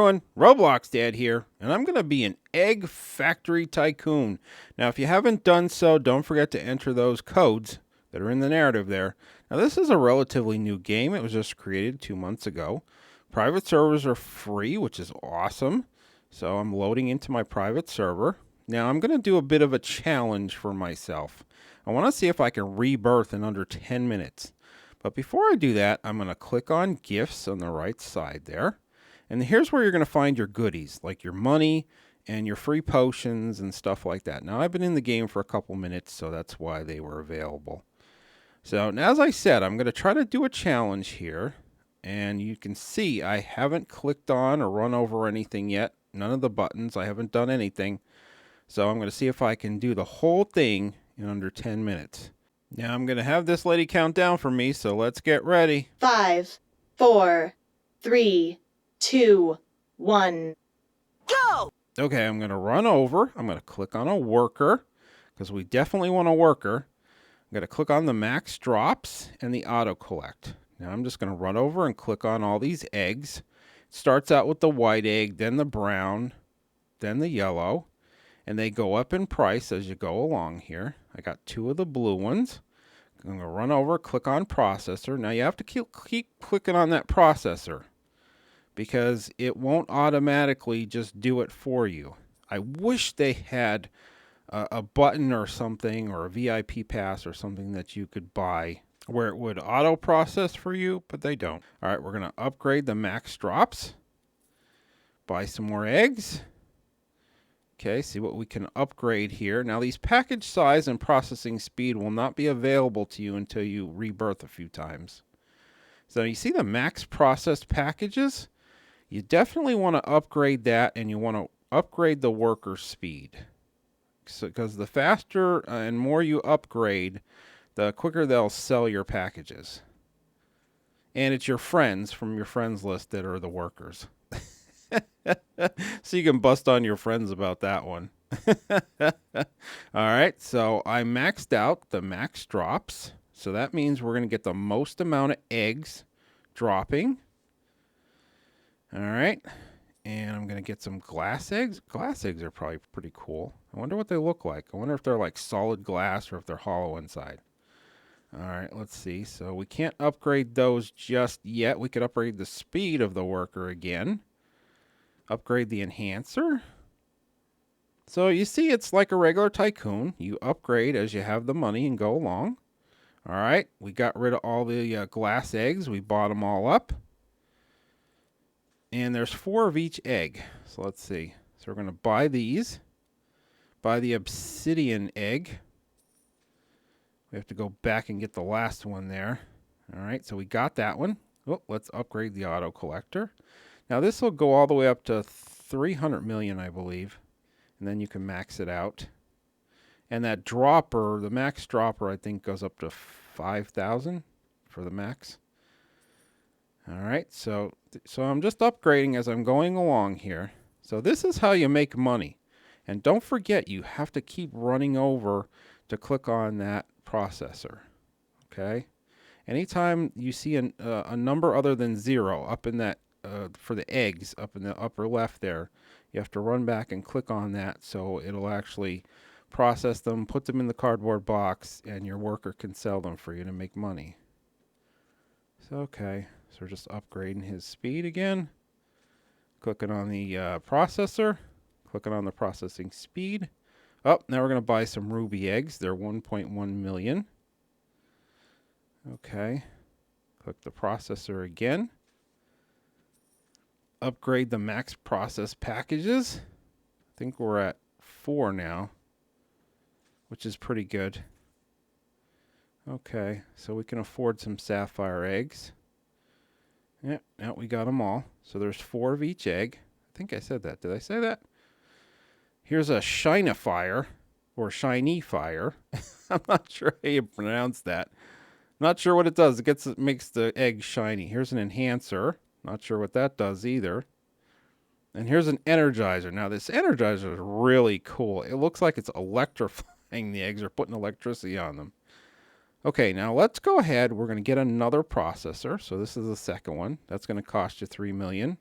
doing? Roblox Dad here, and I'm going to be an Egg Factory Tycoon. Now, if you haven't done so, don't forget to enter those codes that are in the narrative there. Now, this is a relatively new game. It was just created 2 months ago. Private servers are free, which is awesome. So I'm loading into my private server. Now, I'm going to do a bit of a challenge for myself. I want to see if I can rebirth in under 10 minutes. But before I do that, I'm going to click on gifts on the right side there. And here's where you're going to find your goodies, like your money and your free potions and stuff like that. Now, I've been in the game for a couple minutes, so that's why they were available. So, now, as I said, I'm going to try to do a challenge here. And you can see I haven't clicked on or run over anything yet. None of the buttons. I haven't done anything. So, I'm going to see if I can do the whole thing in under 10 minutes. Now, I'm going to have this lady count down for me, so let's get ready. 5, 4, 3, 2, 1. Go! Okay, I'm going to run over. I'm going to click on a worker because we definitely want a worker. I'm going to click on the max drops and the auto collect. Now I'm just going to run over and click on all these eggs. It starts out with the white egg, then the brown, then the yellow, and they go up in price as you go along here. I got 2 of the blue ones. I'm going to run over, click on processor. Now you have to keep clicking on that processor, because it won't automatically just do it for you. I wish they had a button or something, or a VIP pass or something that you could buy where it would auto process for you, but they don't. All right, we're going to upgrade the max drops. Buy some more eggs. Okay, see what we can upgrade here. Now, these package size and processing speed will not be available to you until you rebirth a few times. So you see the max processed packages? You definitely want to upgrade that, and you want to upgrade the worker speed. Because the faster and more you upgrade, the quicker they'll sell your packages. And it's your friends from your friends list that are the workers. So you can bust on your friends about that one. All right, so I maxed out the max drops. So that means we're going to get the most amount of eggs dropping. All right, and I'm going to get some glass eggs. Glass eggs are probably pretty cool. I wonder what they look like. I wonder if they're like solid glass or if they're hollow inside. All right, let's see. So we can't upgrade those just yet. We could upgrade the speed of the worker again. Upgrade the enhancer. So you see, it's like a regular tycoon. You upgrade as you have the money and go along. All right, we got rid of all the glass eggs. We bought them all up. And there's 4 of each egg. So let's see. So we're going to buy these. Buy the obsidian egg. We have to go back and get the last one there. All right, so we got that one. Oh, let's upgrade the auto collector. Now this will go all the way up to 300 million, I believe. And then you can max it out. And that dropper, the max dropper, I think goes up to 5,000 for the max. All right, so I'm just upgrading as I'm going along here. So this is how you make money. And don't forget, you have to keep running over to click on that processor. Okay? Anytime you see a number other than 0 up in that, for the eggs, up in the upper left there, you have to run back and click on that so it'll actually process them, put them in the cardboard box, and your worker can sell them for you to make money. So, okay. So we're just upgrading his speed again. Clicking on the processor. Clicking on the processing speed. Oh, now we're going to buy some ruby eggs. They're 1.1 million. Okay. Click the processor again. Upgrade the max process packages. I think we're at 4 now, which is pretty good. Okay, so we can afford some sapphire eggs. Yeah, now we got them all. So there's 4 of each egg. I think I said that. Did I say that? Here's a shinifier, or shiny fire. I'm not sure how you pronounce that. Not sure what it does. It makes the egg shiny. Here's an enhancer. Not sure what that does either. And here's an energizer. Now this energizer is really cool. It looks like it's electrifying the eggs or putting electricity on them. Okay, now let's go ahead. We're going to get another processor. So this is the second one. That's going to cost you 3 million.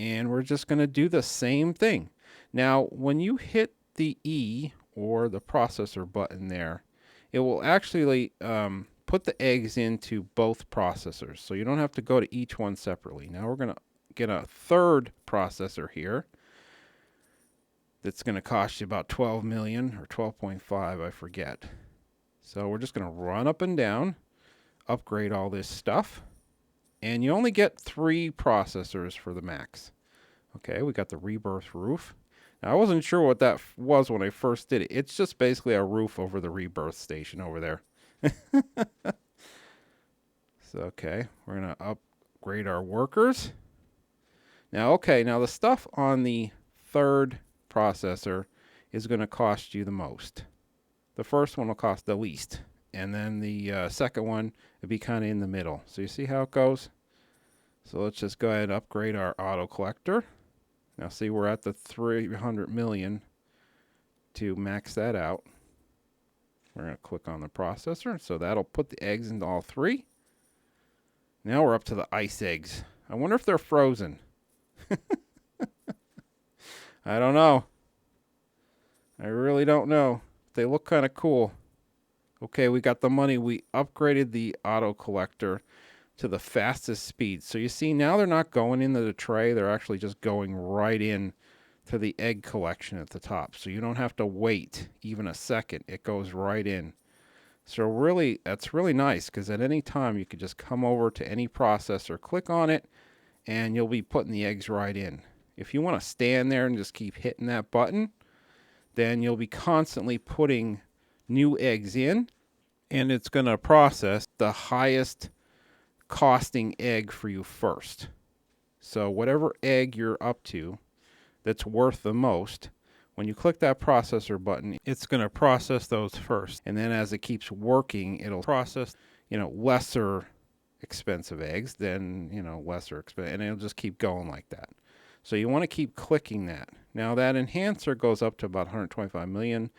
And we're just going to do the same thing. Now, when you hit the E or the processor button there, it will actually put the eggs into both processors. So you don't have to go to each one separately. Now we're going to get a third processor here. That's going to cost you about 12 million or 12.5, I forget. So we're just going to run up and down, upgrade all this stuff. And you only get 3 processors for the max. Okay, we got the rebirth roof. Now, I wasn't sure what that was when I first did it. It's just basically a roof over the rebirth station over there. So, okay, we're going to upgrade our workers. Now, okay, now the stuff on the third processor is going to cost you the most. The first one will cost the least. And then the second one would be kind of in the middle. So you see how it goes? So let's just go ahead and upgrade our auto collector. Now see, we're at the 300 million to max that out. We're going to click on the processor. So that'll put the eggs into all 3. Now we're up to the ice eggs. I wonder if they're frozen. I don't know. I really don't know. They look kind of cool. Okay, we got the money. We upgraded the auto collector to the fastest speed. So you see, now they're not going into the tray. They're actually just going right in to the egg collection at the top. So you don't have to wait even a second. It goes right in. So really, that's really nice because at any time you could just come over to any processor, click on it, and you'll be putting the eggs right in. If you want to stand there and just keep hitting that button, then you'll be constantly putting new eggs in, and it's going to process the highest costing egg for you first. So whatever egg you're up to that's worth the most, when you click that processor button, it's going to process those first. And then as it keeps working, it'll process, lesser expensive eggs, then, lesser expensive, and it'll just keep going like that. So you want to keep clicking that. Now that enhancer goes up to about 125 million.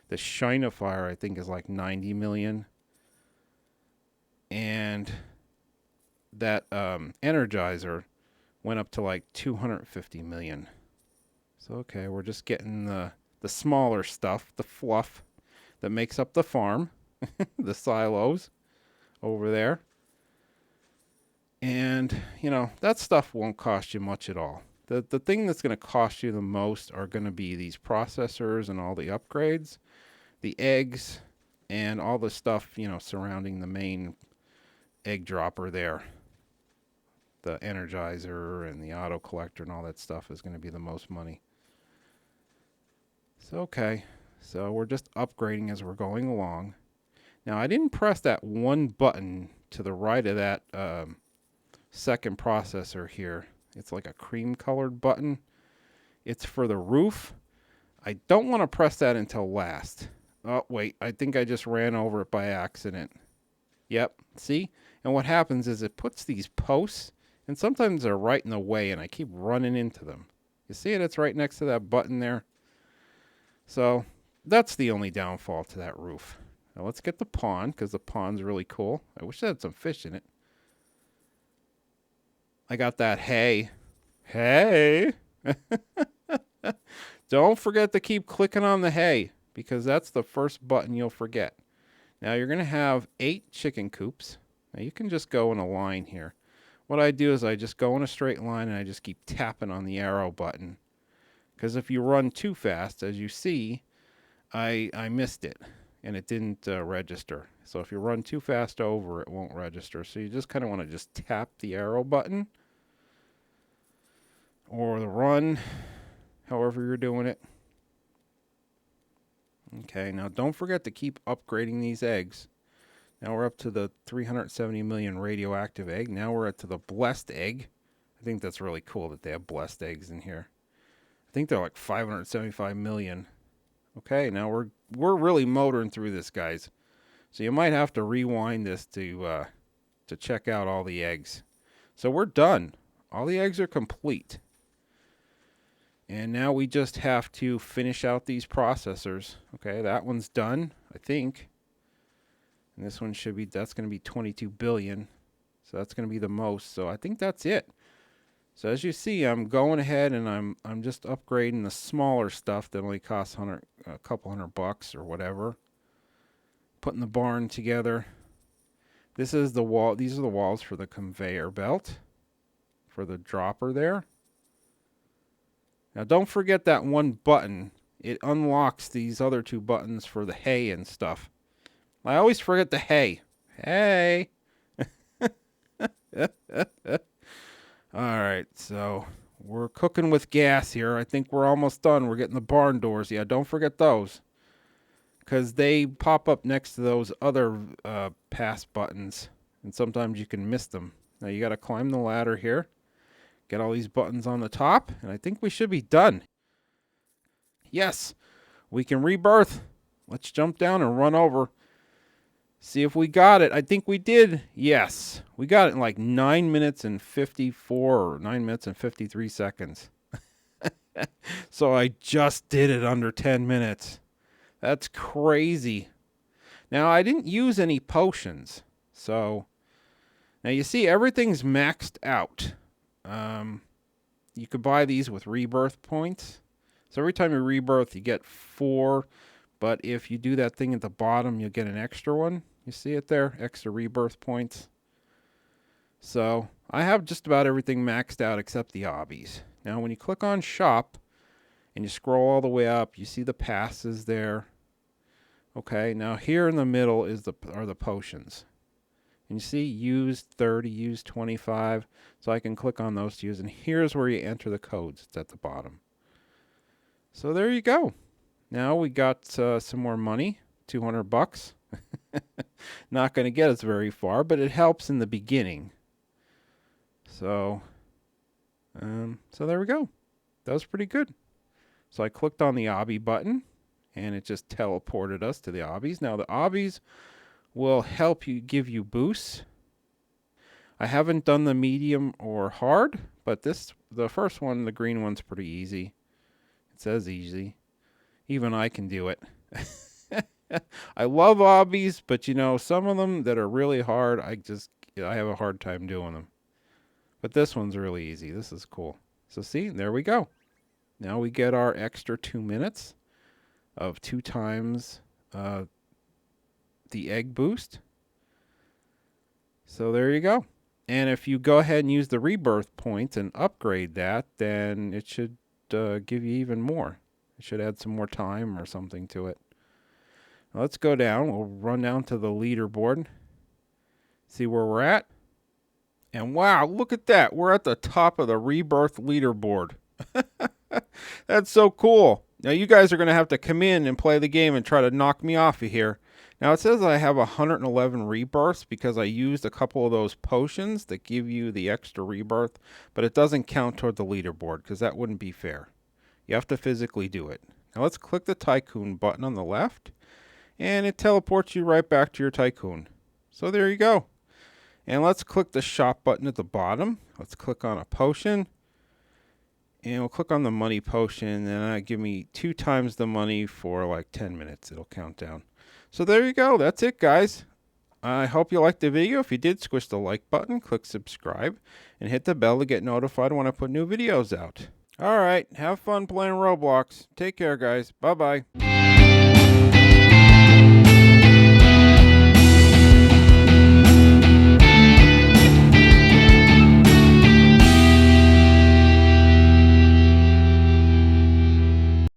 The shinifier, I think, is like 90 million. And that energizer went up to like 250 million. So, okay, we're just getting the smaller stuff, the fluff that makes up the farm, the silos over there. And, that stuff won't cost you much at all. The thing that's going to cost you the most are going to be these processors and all the upgrades, the eggs, and all the stuff, surrounding the main egg dropper there. The energizer and the auto collector and all that stuff is going to be the most money. So, okay. So we're just upgrading as we're going along. Now, I didn't press that one button to the right of that second processor here. It's like a cream colored button. It's for the roof. I don't want to press that until last. Oh, wait. I think I just ran over it by accident. Yep. See? And what happens is it puts these posts, and sometimes they're right in the way, and I keep running into them. You see it? It's right next to that button there. So that's the only downfall to that roof. Now let's get the pond, because the pond's really cool. I wish it had some fish in it. I got that hay. Hay! Don't forget to keep clicking on the hay, because that's the first button you'll forget. Now you're going to have 8 chicken coops. Now you can just go in a line here. What I do is I just go in a straight line and I just keep tapping on the arrow button. Because if you run too fast, as you see, I missed it and it didn't register. So if you run too fast over, it won't register. So you just kind of want to just tap the arrow button or the run, however you're doing it. Okay, now don't forget to keep upgrading these eggs. Now we're up to the 370 million radioactive egg. Now we're up to the blessed egg. I think that's really cool that they have blessed eggs in here. I think they're like 575 million. Okay, now we're really motoring through this, guys. So you might have to rewind this to check out all the eggs. So we're done. All the eggs are complete. And now we just have to finish out these processors. Okay, that one's done, I think. And this one that's going to be 22 billion. So that's going to be the most. So I think that's it. So as you see, I'm going ahead and I'm just upgrading the smaller stuff that only costs a couple $100 or whatever. Putting the barn together. This is the wall. These are the walls for the conveyor belt, for the dropper there. Now don't forget that one button. It unlocks these other two buttons for the hay and stuff. I always forget the hay. Hey. Alright, so we're cooking with gas here. I think we're almost done. We're getting the barn doors. Yeah, don't forget those. Because they pop up next to those other pass buttons. And sometimes you can miss them. Now you got to climb the ladder here. Get all these buttons on the top. And I think we should be done. Yes, we can rebirth. Let's jump down and run over. See if we got it. I think we did. Yes. We got it in like 9 minutes and 54 or 9 minutes and 53 seconds. So I just did it under 10 minutes. That's crazy. Now, I didn't use any potions. So, now you see everything's maxed out. You could buy these with rebirth points. So every time you rebirth, you get 4. But if you do that thing at the bottom, you'll get an extra one. You see it there? Extra rebirth points. So I have just about everything maxed out except the obbies. Now when you click on shop and you scroll all the way up, you see the passes there. Okay, now here in the middle are the potions. And you see use 30, use 25. So I can click on those to use. And here's where you enter the codes. It's at the bottom. So there you go. Now we got some more money, $200. Not going to get us very far, but it helps in the beginning. So there we go. That was pretty good. So I clicked on the obby button, and it just teleported us to the obbies. Now the obbies will help you, give you boosts. I haven't done the medium or hard, but the first one, the green one's pretty easy. It says easy. Even I can do it. I love obbies, but you know, some of them that are really hard, I have a hard time doing them. But this one's really easy. This is cool. So see, there we go. Now we get our extra 2 minutes of 2 times the egg boost. So there you go. And if you go ahead and use the rebirth points and upgrade that, then it should give you even more. It should add some more time or something to it. Now let's go down. We'll run down to the leaderboard. See where we're at. And wow, look at that. We're at the top of the rebirth leaderboard. That's so cool. Now you guys are going to have to come in and play the game and try to knock me off of here. Now it says I have 111 rebirths because I used a couple of those potions that give you the extra rebirth, but it doesn't count toward the leaderboard because that wouldn't be fair. You have to physically do it. Now let's click the Tycoon button on the left, and it teleports you right back to your Tycoon. So there you go. And let's click the shop button at the bottom. Let's click on a potion. And we'll click on the money potion, and that'll give me 2 times the money for like 10 minutes. It'll count down. So there you go. That's it, guys. I hope you liked the video. If you did, squish the like button, click subscribe, and hit the bell to get notified when I put new videos out. All right. Have fun playing Roblox. Take care, guys. Bye-bye.